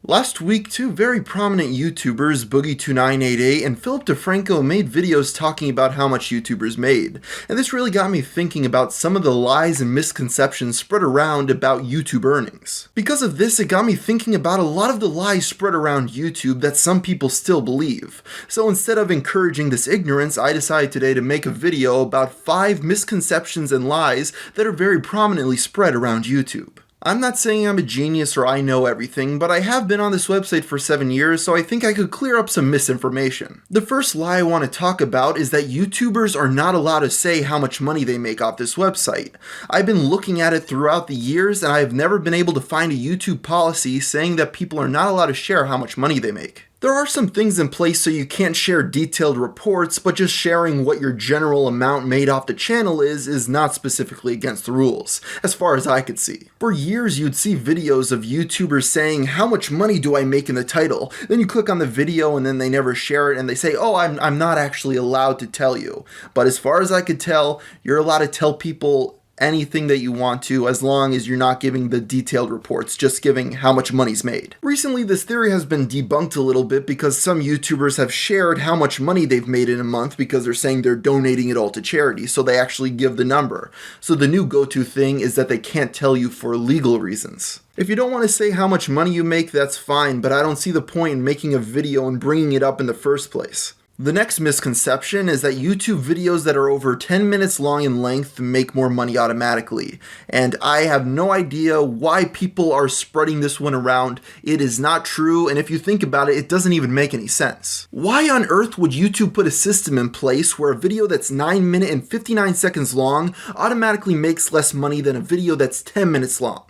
Last week, two very prominent YouTubers, Boogie2988 and Philip DeFranco, made videos talking about how much YouTubers made. And this really got me thinking about some of the lies and misconceptions spread around about YouTube earnings. Because of this, it got me thinking about a lot of the lies spread around YouTube that some people still believe. So instead of encouraging this ignorance, I decided today to make a video about 5 misconceptions and lies that are very prominently spread around YouTube. I'm not saying I'm a genius or I know everything, but I have been on this website for 7 years, so I think I could clear up some misinformation. The first lie I want to talk about is that YouTubers are not allowed to say how much money they make off this website. I've been looking at it throughout the years, and I have never been able to find a YouTube policy saying that people are not allowed to share how much money they make. There are some things in place so you can't share detailed reports, but just sharing what your general amount made off the channel is not specifically against the rules, as far as I could see. For years you'd see videos of YouTubers saying, how much money do I make in the title? Then you click on the video and then they never share it and they say, oh, I'm not actually allowed to tell you. But as far as I could tell, you're allowed to tell people anything that you want to, as long as you're not giving the detailed reports, just giving how much money's made. Recently, this theory has been debunked a little bit because some YouTubers have shared how much money they've made in a month because they're saying they're donating it all to charity, so they actually give the number. So the new go-to thing is that they can't tell you for legal reasons. If you don't want to say how much money you make, that's fine, but I don't see the point in making a video and bringing it up in the first place. The next misconception is that YouTube videos that are over 10 minutes long in length make more money automatically. And I have no idea why people are spreading this one around. It is not true, and if you think about it, it doesn't even make any sense. Why on earth would YouTube put a system in place where a video that's 9 minutes and 59 seconds long automatically makes less money than a video that's 10 minutes long?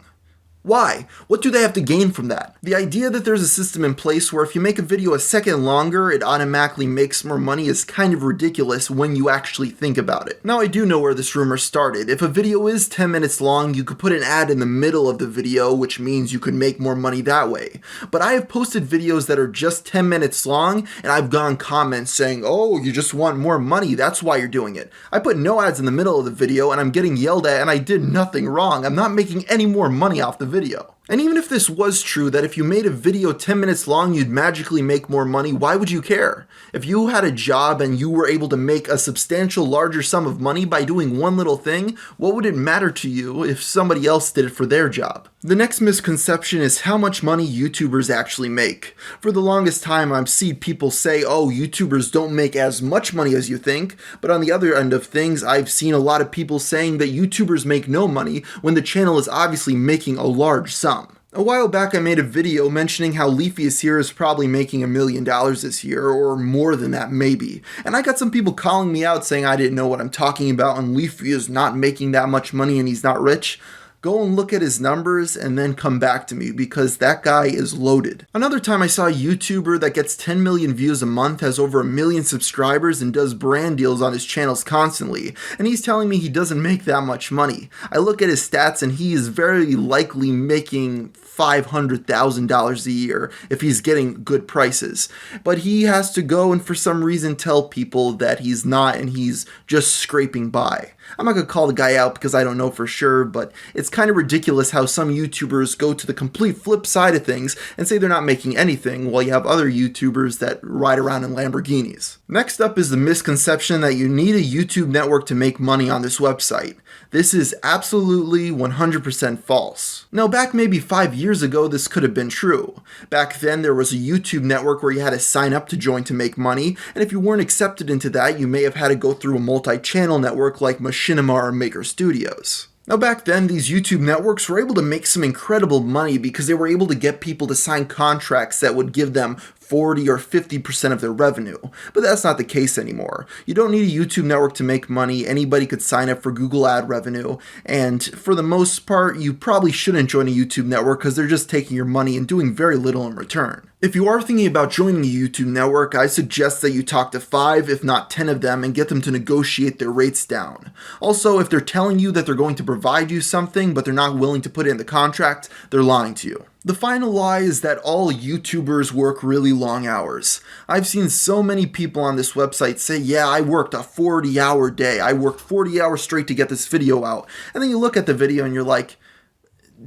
Why? What do they have to gain from that? The idea that there's a system in place where if you make a video a second longer, it automatically makes more money is kind of ridiculous when you actually think about it. Now, I do know where this rumor started. If a video is 10 minutes long, you could put an ad in the middle of the video, which means you could make more money that way. But I have posted videos that are just 10 minutes long, and I've gotten comments saying, oh, you just want more money, that's why you're doing it. I put no ads in the middle of the video, and I'm getting yelled at, and I did nothing wrong. I'm not making any more money off the video. And even if this was true, that if you made a video 10 minutes long, you'd magically make more money, why would you care? If you had a job and you were able to make a substantial larger sum of money by doing one little thing, what would it matter to you if somebody else did it for their job? The next misconception is how much money YouTubers actually make. For the longest time, I've seen people say, oh, YouTubers don't make as much money as you think, but on the other end of things, I've seen a lot of people saying that YouTubers make no money when the channel is obviously making a large sum. A while back I made a video mentioning how Leafy's here is probably making $1 million this year, or more than that maybe. And I got some people calling me out saying I didn't know what I'm talking about and Leafy is not making that much money and he's not rich. Go and look at his numbers and then come back to me because that guy is loaded. Another time I saw a YouTuber that gets 10 million views a month, has over 1 million subscribers and does brand deals on his channels constantly, and he's telling me he doesn't make that much money. I look at his stats and he is very likely making $500,000 a year if he's getting good prices. But he has to go and for some reason tell people that he's not and he's just scraping by. I'm not going to call the guy out because I don't know for sure, but it's kind of ridiculous how some YouTubers go to the complete flip side of things and say they're not making anything while you have other YouTubers that ride around in Lamborghinis. Next up is the misconception that you need a YouTube network to make money on this website. This is absolutely 100% false. Now, back maybe 5 years ago, this could have been true. Back then, there was a YouTube network where you had to sign up to join to make money, and if you weren't accepted into that, you may have had to go through a multi-channel network like Machinima or Maker Studios. Now back then, these YouTube networks were able to make some incredible money because they were able to get people to sign contracts that would give them 40 or 50% of their revenue. But that's not the case anymore. You don't need a YouTube network to make money. Anybody could sign up for Google ad revenue. And for the most part, you probably shouldn't join a YouTube network because they're just taking your money and doing very little in return. If you are thinking about joining a YouTube network, I suggest that you talk to 5, if not 10 of them and get them to negotiate their rates down. Also, if they're telling you that they're going to provide you something, but they're not willing to put it in the contract, they're lying to you. The final lie is that all YouTubers work really long hours. I've seen so many people on this website say, yeah, I worked a 40-hour day. I worked 40 hours straight to get this video out. And then you look at the video and you're like,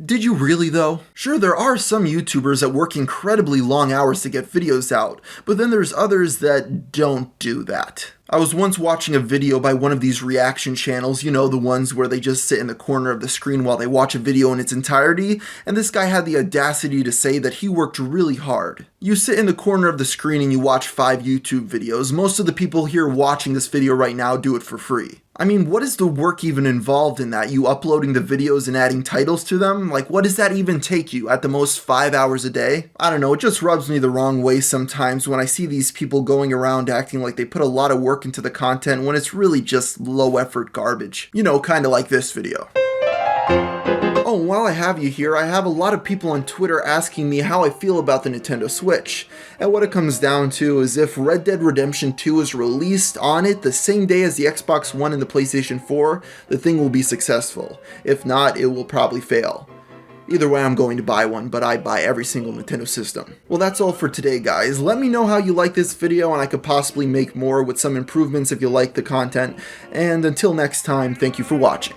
Did you really though? Sure, there are some YouTubers that work incredibly long hours to get videos out, but then there's others that don't do that. I was once watching a video by one of these reaction channels, you know, the ones where they just sit in the corner of the screen while they watch a video in its entirety, and this guy had the audacity to say that he worked really hard. You sit in the corner of the screen and you watch 5 YouTube videos. Most of the people here watching this video right now do it for free. I mean, what is the work even involved in that? You uploading the videos and adding titles to them? Like, what does that even take you? At the most 5 hours a day? I don't know, it just rubs me the wrong way sometimes when I see these people going around acting like they put a lot of work into the content when it's really just low effort garbage. You know, kinda like this video. Oh, and while I have you here, I have a lot of people on Twitter asking me how I feel about the Nintendo Switch. And what it comes down to is if Red Dead Redemption 2 is released on it the same day as the Xbox One and the PlayStation 4, the thing will be successful. If not, it will probably fail. Either way, I'm going to buy one, but I buy every single Nintendo system. Well, that's all for today, guys. Let me know how you like this video, and I could possibly make more with some improvements if you like the content. And until next time, thank you for watching.